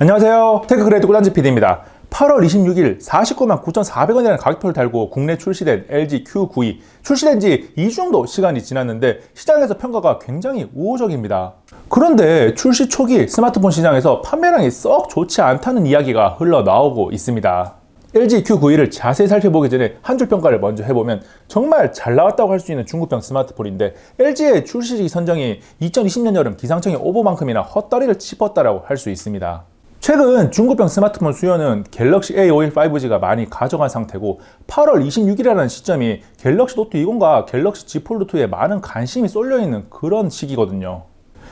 안녕하세요. 테크그레이드 꾸단지 PD입니다. 8월 26일 49만 9,400원이라는 가격표를 달고 국내 출시된 LG Q92 출시된 지 2주 정도 시간이 지났는데 시장에서 평가가 굉장히 우호적입니다. 그런데 출시 초기 스마트폰 시장에서 판매량이 썩 좋지 않다는 이야기가 흘러나오고 있습니다. LG Q92를 자세히 살펴보기 전에 한 줄 평가를 먼저 해보면 정말 잘 나왔다고 할 수 있는 중급형 스마트폰인데 LG의 출시 시기 선정이 2020년 여름 기상청의 오보만큼이나 헛다리를 짚었다라고 할 수 있습니다. 최근 중고형 스마트폰 수요는 갤럭시 A51 5G가 많이 가져간 상태고 8월 26일이라는 시점이 갤럭시 노트 20과 갤럭시 Z 폴드2에 많은 관심이 쏠려있는 그런 시기거든요.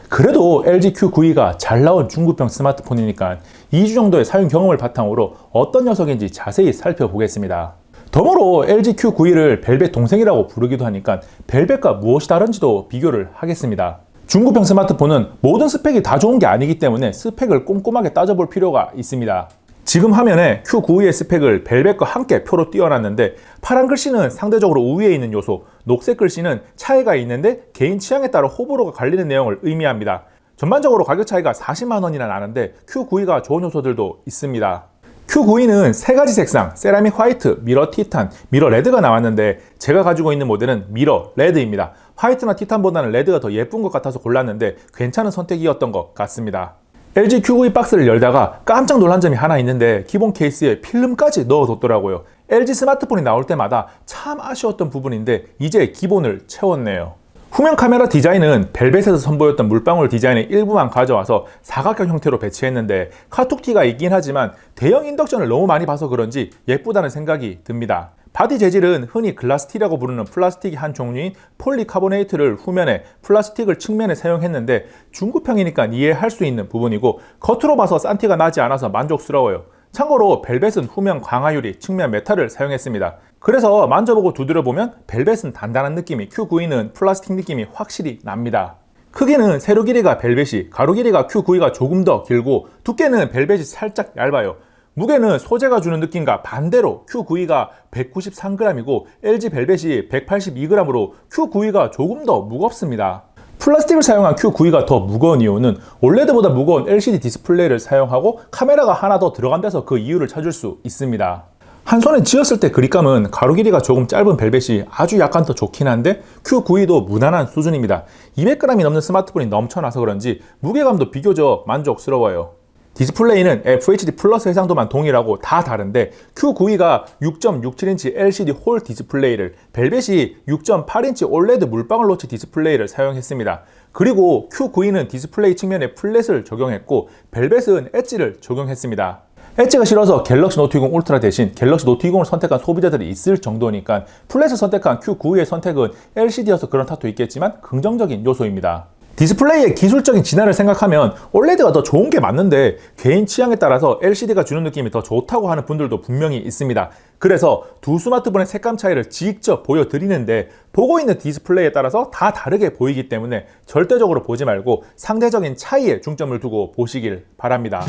그래도 LG Q92가 잘 나온 중고형 스마트폰이니까 2주 정도의 사용 경험을 바탕으로 어떤 녀석인지 자세히 살펴보겠습니다. 덤으로 LG Q92를 벨벳 동생이라고 부르기도 하니까 벨벳과 무엇이 다른지도 비교를 하겠습니다. 중고형 스마트폰은 모든 스펙이 다 좋은 게 아니기 때문에 스펙을 꼼꼼하게 따져볼 필요가 있습니다. 지금 화면에 Q92의 스펙을 벨벳과 함께 표로 띄워놨는데 파란 글씨는 상대적으로 우위에 있는 요소, 녹색 글씨는 차이가 있는데 개인 취향에 따라 호불호가 갈리는 내용을 의미합니다. 전반적으로 가격 차이가 40만 원이나 나는데 Q92가 좋은 요소들도 있습니다. Q92는 세 가지 색상, 세라믹 화이트, 미러 티탄, 미러 레드가 나왔는데 제가 가지고 있는 모델은 미러 레드입니다. 화이트나 티탄보다는 레드가 더 예쁜 것 같아서 골랐는데 괜찮은 선택이었던 것 같습니다. LG Q92 박스를 열다가 깜짝 놀란 점이 하나 있는데 기본 케이스에 필름까지 넣어뒀더라고요. LG 스마트폰이 나올 때마다 참 아쉬웠던 부분인데 이제 기본을 채웠네요. 후면 카메라 디자인은 벨벳에서 선보였던 물방울 디자인의 일부만 가져와서 사각형 형태로 배치했는데 카툭티가 있긴 하지만 대형 인덕션을 너무 많이 봐서 그런지 예쁘다는 생각이 듭니다. 바디 재질은 흔히 글라스티라고 부르는 플라스틱의 한 종류인 폴리카보네이트를 후면에, 플라스틱을 측면에 사용했는데 중고형이니까 이해할 수 있는 부분이고 겉으로 봐서 싼티가 나지 않아서 만족스러워요. 참고로 벨벳은 후면 광화유리, 측면 메탈을 사용했습니다. 그래서 만져보고 두드려보면 벨벳은 단단한 느낌이, Q92는 플라스틱 느낌이 확실히 납니다. 크기는 세로 길이가 벨벳이, 가로 길이가 Q92가 조금 더 길고 두께는 벨벳이 살짝 얇아요. 무게는 소재가 주는 느낌과 반대로 Q92가 193g이고 LG 벨벳이 182g으로 Q92가 조금 더 무겁습니다. 플라스틱을 사용한 Q92가 더 무거운 이유는 올레드보다 무거운 LCD 디스플레이를 사용하고 카메라가 하나 더 들어간 데서 그 이유를 찾을 수 있습니다. 한 손에 쥐었을 때 그립감은 가로 길이가 조금 짧은 벨벳이 아주 약간 더 좋긴 한데 Q92도 무난한 수준입니다. 200g이 넘는 스마트폰이 넘쳐나서 그런지 무게감도 비교적 만족스러워요. 디스플레이는 FHD 플러스 해상도만 동일하고 다 다른데 Q92가 6.67인치 LCD 홀 디스플레이를, 벨벳이 6.8인치 OLED 물방울 노치 디스플레이를 사용했습니다. 그리고 Q92는 디스플레이 측면에 플랫을 적용했고 벨벳은 엣지를 적용했습니다. 엣지가 싫어서 갤럭시 노트 20 울트라 대신 갤럭시 노트 20을 선택한 소비자들이 있을 정도니까 플랫을 선택한 Q92의 선택은 LCD여서 그런 탓도 있겠지만 긍정적인 요소입니다. 디스플레이의 기술적인 진화를 생각하면 OLED가 더 좋은 게 맞는데 개인 취향에 따라서 LCD가 주는 느낌이 더 좋다고 하는 분들도 분명히 있습니다. 그래서 두 스마트폰의 색감 차이를 직접 보여드리는데 보고 있는 디스플레이에 따라서 다 다르게 보이기 때문에 절대적으로 보지 말고 상대적인 차이에 중점을 두고 보시길 바랍니다.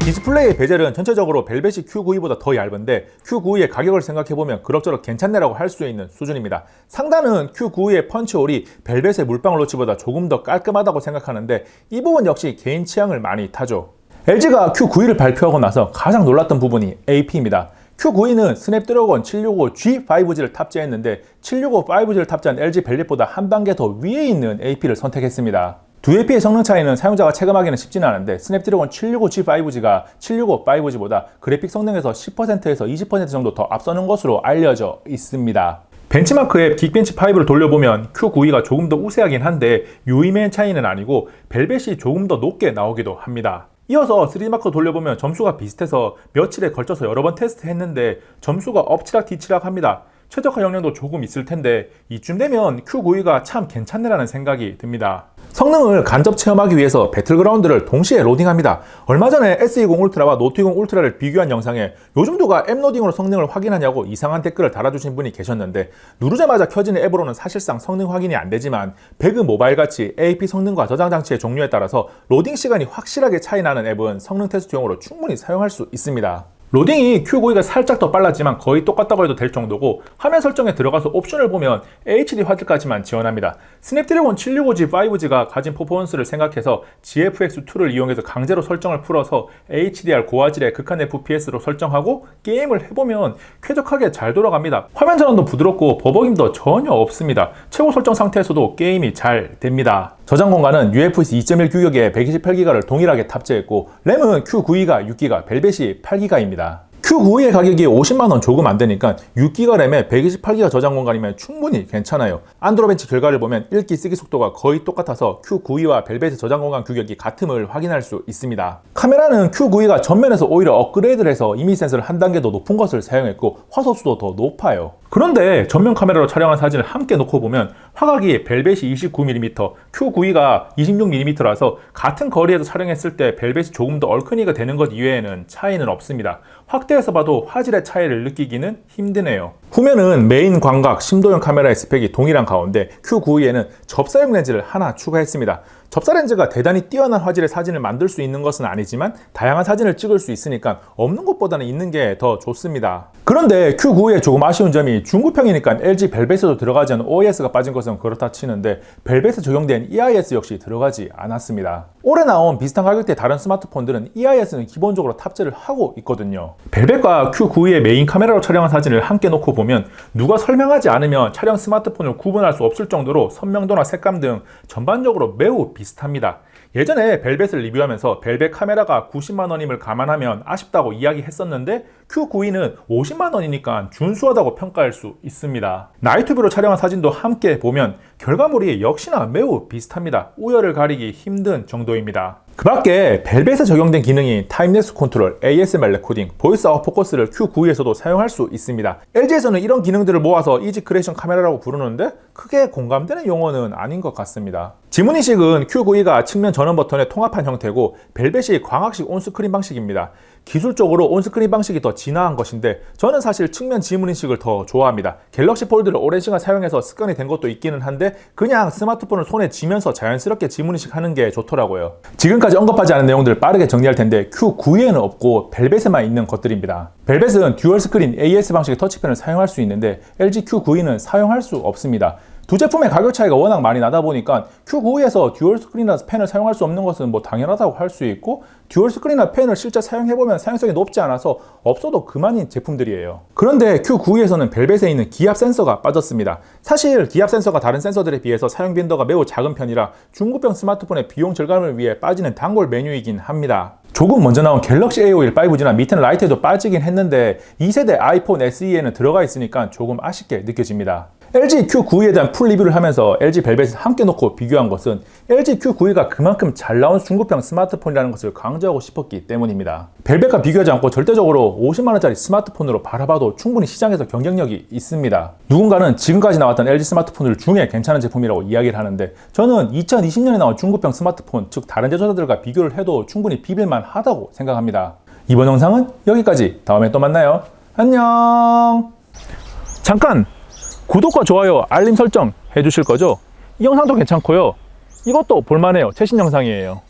디스플레이의 베젤은 전체적으로 벨벳이 Q92보다 더 얇은데 Q92의 가격을 생각해보면 그럭저럭 괜찮네라고 할 수 있는 수준입니다. 상단은 Q92의 펀치홀이 벨벳의 물방울 노치보다 조금 더 깔끔하다고 생각하는데 이 부분 역시 개인 취향을 많이 타죠. LG가 Q92를 발표하고 나서 가장 놀랐던 부분이 AP입니다. Q92는 스냅드래곤 765G 5G를 탑재했는데 765 5G를 탑재한 LG 벨벳보다 한 단계 더 위에 있는 AP를 선택했습니다. 두 AP의 성능 차이는 사용자가 체감하기는 쉽지는 않은데 스냅드래곤 765G 5G가 765 5G보다 그래픽 성능에서 10%에서 20% 정도 더 앞서는 것으로 알려져 있습니다. 벤치마크 앱 긱벤치5를 돌려보면 Q92가 조금 더 우세하긴 한데 유의미한 차이는 아니고 벨벳이 조금 더 높게 나오기도 합니다. 이어서 3D마크 돌려보면 점수가 비슷해서 며칠에 걸쳐서 여러 번 테스트했는데 점수가 엎치락 뒤치락 합니다. 최적화 역량도 조금 있을 텐데 이쯤 되면 Q92가 참 괜찮네라는 생각이 듭니다. 성능을 간접 체험하기 위해서 배틀그라운드를 동시에 로딩합니다. 얼마 전에 S20 울트라와 노트 20 울트라를 비교한 영상에 요즘 누가 앱 로딩으로 성능을 확인하냐고 이상한 댓글을 달아주신 분이 계셨는데 누르자마자 켜지는 앱으로는 사실상 성능 확인이 안 되지만 배그 모바일같이 AP 성능과 저장 장치의 종류에 따라서 로딩 시간이 확실하게 차이 나는 앱은 성능 테스트용으로 충분히 사용할 수 있습니다. 로딩이 Q92가 살짝 더 빨랐지만 거의 똑같다고 해도 될 정도고, 화면 설정에 들어가서 옵션을 보면 HD 화질까지만 지원합니다. 스냅드래곤 765G 5G가 가진 퍼포먼스를 생각해서 GFX2를 이용해서 강제로 설정을 풀어서 HDR 고화질의 극한 FPS로 설정하고 게임을 해보면 쾌적하게 잘 돌아갑니다. 화면 전환도 부드럽고 버벅임도 전혀 없습니다. 최고 설정 상태에서도 게임이 잘 됩니다. 저장 공간은 UFS 2.1 규격의 128GB를 동일하게 탑재했고, 램은 Q92가 6GB, 벨벳이 8GB입니다. Q92의 가격이 50만원 조금 안 되니까 6GB 램에 128GB 저장 공간이면 충분히 괜찮아요. 안드로벤치 결과를 보면 읽기 쓰기 속도가 거의 똑같아서 Q92와 벨벳의 저장 공간 규격이 같음을 확인할 수 있습니다. 카메라는 Q92가 전면에서 오히려 업그레이드를 해서 이미지 센서를 한 단계 더 높은 것을 사용했고 화소수도 더 높아요. 그런데 전면 카메라로 촬영한 사진을 함께 놓고 보면 화각이 벨벳이 29mm, Q92가 26mm라서 같은 거리에서 촬영했을 때 벨벳이 조금 더 얼큰이가 되는 것 이외에는 차이는 없습니다. 확대해서 봐도 화질의 차이를 느끼기는 힘드네요. 후면은 메인 광각 심도형 카메라의 스펙이 동일한 가운데 Q92에는 접사용 렌즈를 하나 추가했습니다. 접사 렌즈가 대단히 뛰어난 화질의 사진을 만들 수 있는 것은 아니지만 다양한 사진을 찍을 수 있으니까 없는 것보다는 있는 게 더 좋습니다. 그런데 Q92의 조금 아쉬운 점이 중급형이니까 LG 벨벳에도 들어가지 않은 OIS가 빠진 것은 그렇다 치는데 벨벳에 적용된 EIS 역시 들어가지 않았습니다. 올해 나온 비슷한 가격대 다른 스마트폰들은 EIS는 기본적으로 탑재를 하고 있거든요. 벨벳과 Q92의 메인 카메라로 촬영한 사진을 함께 놓고 보면 누가 설명하지 않으면 촬영 스마트폰을 구분할 수 없을 정도로 선명도나 색감 등 전반적으로 매우 비슷합니다. 예전에 벨벳을 리뷰하면서 벨벳 카메라가 90만원임을 감안하면 아쉽다고 이야기했었는데 Q92는 50만원이니까 준수하다고 평가할 수 있습니다. 나이트뷰로 촬영한 사진도 함께 보면 결과물이 역시나 매우 비슷합니다. 우열을 가리기 힘든 정도입니다. 그 밖에 벨벳에 적용된 기능인 타임랩스 컨트롤, ASMR 레코딩, 보이스 아웃 포커스를 Q92에서도 사용할 수 있습니다. LG에서는 이런 기능들을 모아서 이지 크리에이션 카메라라고 부르는데 크게 공감되는 용어는 아닌 것 같습니다. 지문인식은 Q92가 측면 전원 버튼에 통합한 형태고 벨벳이 광학식 온스크린 방식입니다. 기술적으로 온스크린 방식이 더 진화한 것인데 저는 사실 측면 지문인식을 더 좋아합니다. 갤럭시 폴드를 오랜 시간 사용해서 습관이 된 것도 있기는 한데 그냥 스마트폰을 손에 쥐면서 자연스럽게 지문인식 하는 게 좋더라고요. 지금까지 언급하지 않은 내용들을 빠르게 정리할 텐데 Q92에는 없고 벨벳에만 있는 것들입니다. 벨벳은 듀얼 스크린 AS 방식의 터치펜을 사용할 수 있는데 LG Q92는 사용할 수 없습니다. 두 제품의 가격 차이가 워낙 많이 나다 보니까 Q92에서 듀얼 스크린이나 펜을 사용할 수 없는 것은 뭐 당연하다고 할 수 있고 듀얼 스크린이나 펜을 실제 사용해보면 사용성이 높지 않아서 없어도 그만인 제품들이에요. 그런데 Q92에서는 벨벳에 있는 기압 센서가 빠졌습니다. 사실 기압 센서가 다른 센서들에 비해서 사용 빈도가 매우 작은 편이라 중급형 스마트폰의 비용 절감을 위해 빠지는 단골 메뉴이긴 합니다. 조금 먼저 나온 갤럭시 A51 5G나 밑에는 라이트에도 빠지긴 했는데 2세대 아이폰 SE에는 들어가 있으니까 조금 아쉽게 느껴집니다. LG Q92에 대한 풀 리뷰를 하면서 LG 벨벳을 함께 놓고 비교한 것은 LG Q92가 그만큼 잘 나온 중급형 스마트폰이라는 것을 강조하고 싶었기 때문입니다. 벨벳과 비교하지 않고 절대적으로 50만원짜리 스마트폰으로 바라봐도 충분히 시장에서 경쟁력이 있습니다. 누군가는 지금까지 나왔던 LG 스마트폰들 중에 괜찮은 제품이라고 이야기를 하는데 저는 2020년에 나온 중급형 스마트폰, 즉 다른 제조사들과 비교를 해도 충분히 비빌만 하다고 생각합니다. 이번 영상은 여기까지. 다음에 또 만나요. 안녕. 잠깐! 구독과 좋아요, 알림 설정 해주실 거죠? 이 영상도 괜찮고요. 이것도 볼만해요. 최신 영상이에요.